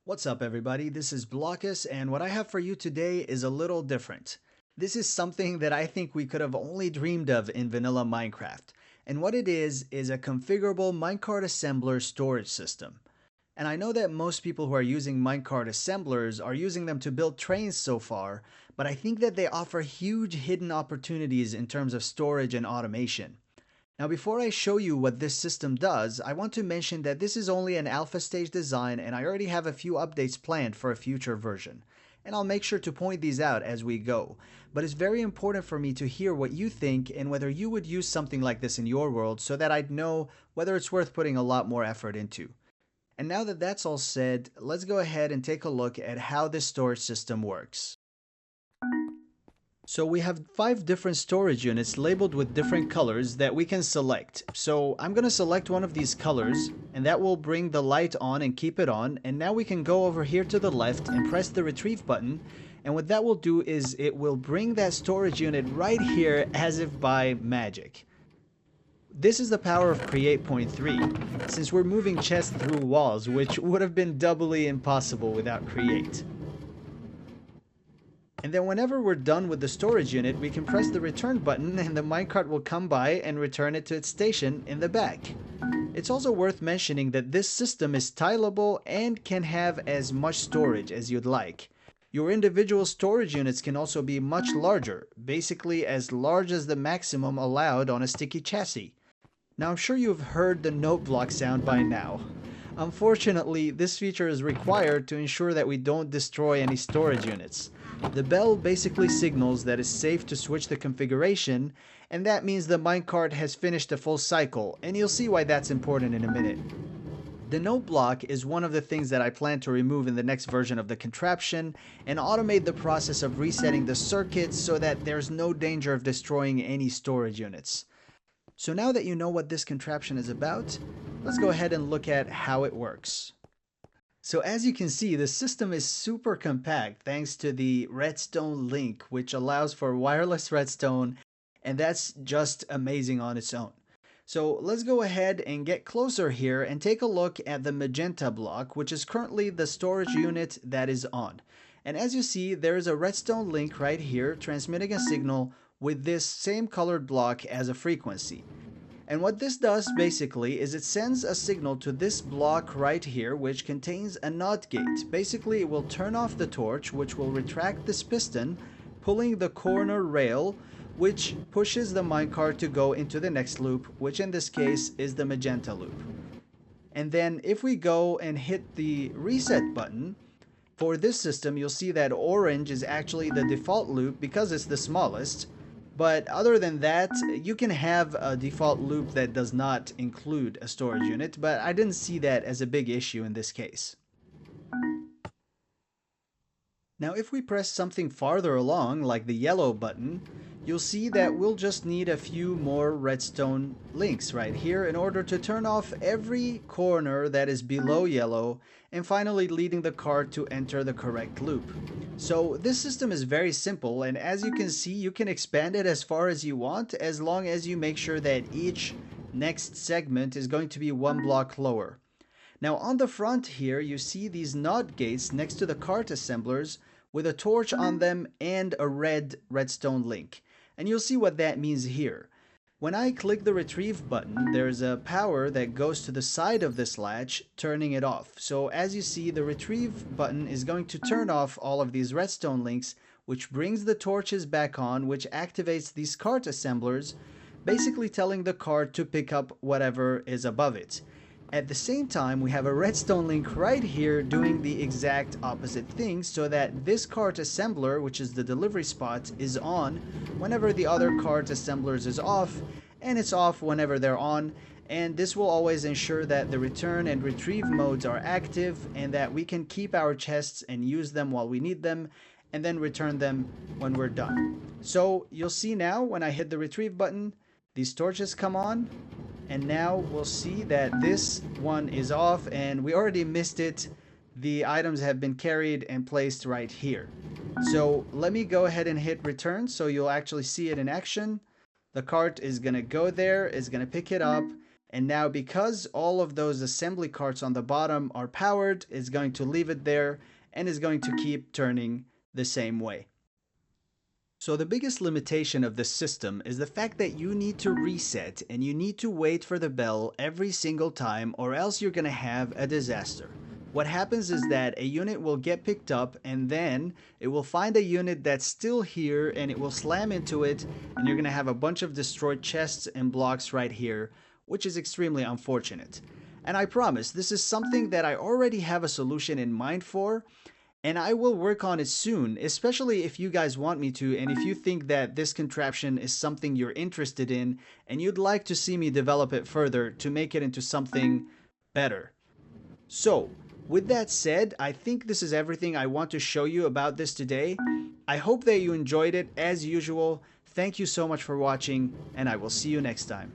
What's up everybody, this is Blockus, and what I have for you today is a little different. This is something that I think we could have only dreamed of in vanilla Minecraft, and what it is a configurable minecart assembler storage system. And I know that most people who are using minecart assemblers are using them to build trains so far, but I think that they offer huge hidden opportunities in terms of storage and automation. Now before I show you what this system does, I want to mention that this is only an alpha stage design and I already have a few updates planned for a future version. And I'll make sure to point these out as we go. But it's very important for me to hear what you think and whether you would use something like this in your world so that I'd know whether it's worth putting a lot more effort into. And now that that's all said, let's go ahead and take a look at how this storage system works. So we have 5 different storage units labeled with different colors that we can select. So I'm going to select one of these colors and that will bring the light on and keep it on. And now we can go over here to the left and press the retrieve button. And what that will do is it will bring that storage unit right here as if by magic. This is the power of Create 0.3, since we're moving chests through walls, which would have been doubly impossible without Create. And then whenever we're done with the storage unit, we can press the return button and the minecart will come by and return it to its station in the back. It's also worth mentioning that this system is tileable and can have as much storage as you'd like. Your individual storage units can also be much larger, basically as large as the maximum allowed on a sticky chassis. Now I'm sure you've heard the note block sound by now. Unfortunately, this feature is required to ensure that we don't destroy any storage units. The bell basically signals that it's safe to switch the configuration, and that means the minecart has finished a full cycle, and you'll see why that's important in a minute. The note block is one of the things that I plan to remove in the next version of the contraption and automate the process of resetting the circuits so that there's no danger of destroying any storage units. So now that you know what this contraption is about, let's go ahead and look at how it works. So as you can see, the system is super compact thanks to the redstone link, which allows for wireless redstone, and that's just amazing on its own. So let's go ahead and get closer here and take a look at the magenta block, which is currently the storage unit that is on. And as you see, there is a redstone link right here transmitting a signal with this same colored block as a frequency. And what this does basically is it sends a signal to this block right here, which contains a NOT gate. Basically, it will turn off the torch, which will retract this piston, pulling the corner rail, which pushes the minecart to go into the next loop, which in this case is the magenta loop. And then if we go and hit the reset button, for this system, you'll see that orange is actually the default loop because it's the smallest. But other than that, you can have a default loop that does not include a storage unit, but I didn't see that as a big issue in this case. Now if we press something farther along, like the yellow button, you'll see that we'll just need a few more redstone links right here in order to turn off every corner that is below yellow and finally leading the cart to enter the correct loop. So this system is very simple, and as you can see, you can expand it as far as you want as long as you make sure that each next segment is going to be 1 block lower. Now on the front here, you see these NOT gates next to the cart assemblers with a torch on them and a red redstone link. And you'll see what that means here. When I click the retrieve button, there's a power that goes to the side of this latch, turning it off. So as you see, the retrieve button is going to turn off all of these redstone links, which brings the torches back on, which activates these cart assemblers, basically telling the cart to pick up whatever is above it. At the same time, we have a redstone link right here doing the exact opposite thing so that this cart assembler, which is the delivery spot, is on whenever the other cart assemblers is off, and it's off whenever they're on. And this will always ensure that the return and retrieve modes are active and that we can keep our chests and use them while we need them and then return them when we're done. So you'll see now when I hit the retrieve button, these torches come on. And now we'll see that this one is off and we already missed it. The items have been carried and placed right here. So let me go ahead and hit return so you'll actually see it in action. The cart is going to go there, is going to pick it up, And now because all of those assembly carts on the bottom are powered, it's going to leave it there and is going to keep turning the same way. So the biggest limitation of this system is the fact that you need to reset and you need to wait for the bell every single time, or else you're going to have a disaster. What happens is that a unit will get picked up and then it will find a unit that's still here and it will slam into it, and you're going to have a bunch of destroyed chests and blocks right here, which is extremely unfortunate. And I promise this is something that I already have a solution in mind for, and I will work on it soon, especially if you guys want me to, and if you think that this contraption is something you're interested in and you'd like to see me develop it further to make it into something better. So, with that said, I think this is everything I want to show you about this today. I hope that you enjoyed it as usual. Thank you so much for watching, and I will see you next time.